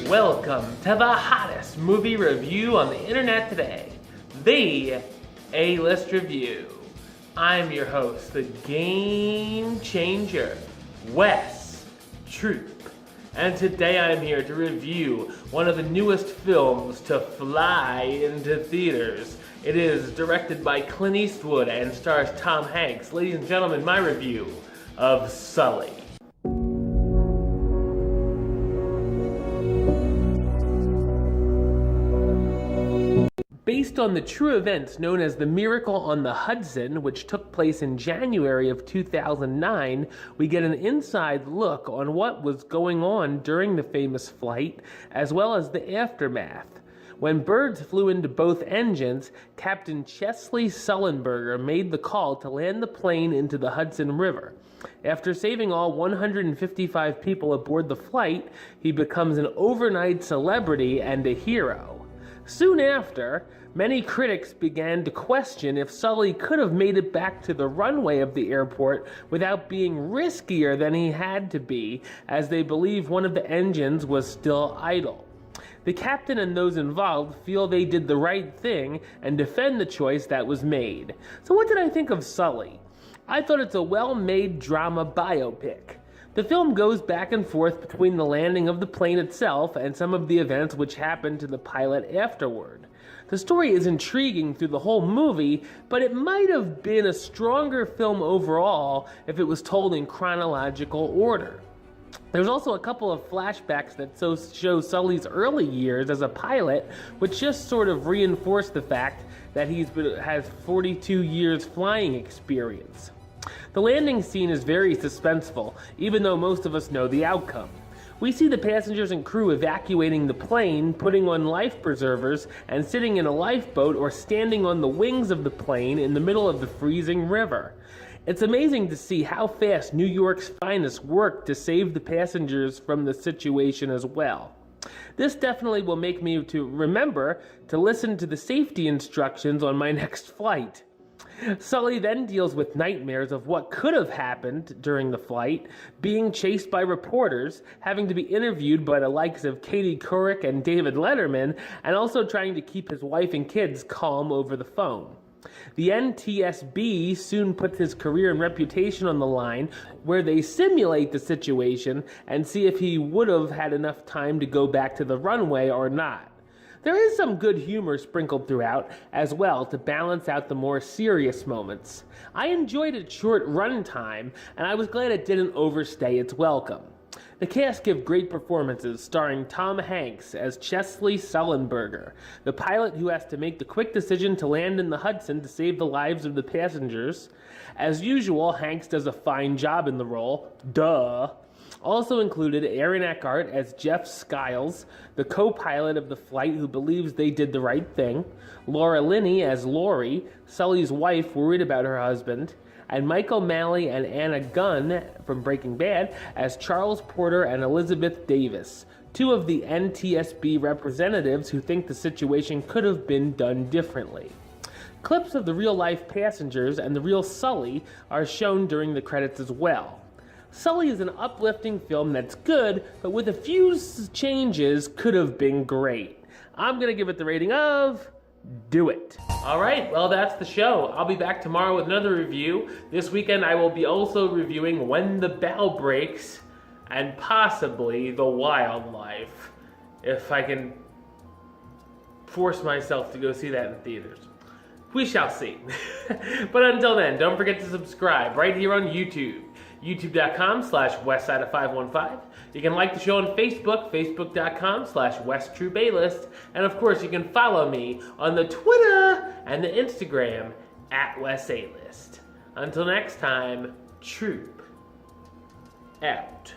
Welcome to the hottest movie review on the internet today, the A-List Review. I'm your host, the game changer, Wes Troop. And today I'm here to review one of the newest films to fly into theaters. It is directed by Clint Eastwood and stars Tom Hanks. Ladies and gentlemen, my review of Sully. Based on the true events known as the Miracle on the Hudson, which took place in January of 2009, we get an inside look on what was going on during the famous flight, as well as the aftermath. When birds flew into both engines, Captain Chesley Sullenberger made the call to land the plane into the Hudson River. After saving all 155 people aboard the flight, he becomes an overnight celebrity and a hero. Soon after, many critics began to question if Sully could have made it back to the runway of the airport without being riskier than he had to be, as they believe one of the engines was still idle. The captain and those involved feel they did the right thing and defend the choice that was made. So what did I think of Sully? I thought it's a well-made drama biopic. The film goes back and forth between the landing of the plane itself and some of the events which happened to the pilot afterward. The story is intriguing through the whole movie, but it might have been a stronger film overall if it was told in chronological order. There's also a couple of flashbacks that show Sully's early years as a pilot, which just sort of reinforce the fact that he has 42 years flying experience. The landing scene is very suspenseful, even though most of us know the outcome. We see the passengers and crew evacuating the plane, putting on life preservers, and sitting in a lifeboat or standing on the wings of the plane in the middle of the freezing river. It's amazing to see how fast New York's finest worked to save the passengers from the situation as well. This definitely will make me remember to listen to the safety instructions on my next flight. Sully then deals with nightmares of what could have happened during the flight, being chased by reporters, having to be interviewed by the likes of Katie Couric and David Letterman, and also trying to keep his wife and kids calm over the phone. The NTSB soon puts his career and reputation on the line, where they simulate the situation and see if he would have had enough time to go back to the runway or not. There is some good humor sprinkled throughout as well to balance out the more serious moments. I enjoyed its short runtime, and I was glad it didn't overstay its welcome. The cast give great performances, starring Tom Hanks as Chesley Sullenberger, the pilot who has to make the quick decision to land in the Hudson to save the lives of the passengers. As usual, Hanks does a fine job in the role. Duh. Also included Aaron Eckhart as Jeff Skiles, the co-pilot of the flight who believes they did the right thing, Laura Linney as Lori, Sully's wife worried about her husband, and Mike O'Malley and Anna Gunn from Breaking Bad as Charles Porter and Elizabeth Davis, two of the NTSB representatives who think the situation could have been done differently. Clips of the real-life passengers and the real Sully are shown during the credits as well. Sully is an uplifting film that's good, but with a few changes could have been great. I'm going to give it the rating of do it. Alright, well that's the show. I'll be back tomorrow with another review. This weekend I will be also reviewing When the Bell Breaks and possibly The Wildlife, if I can force myself to go see that in theaters. We shall see. But until then, don't forget to subscribe right here on YouTube. youtube.com/westside515. You can like the show on Facebook, facebook.com/WesTroopaList. And of course, you can follow me on the Twitter and the Instagram @WesAList. Until next time, Troop out.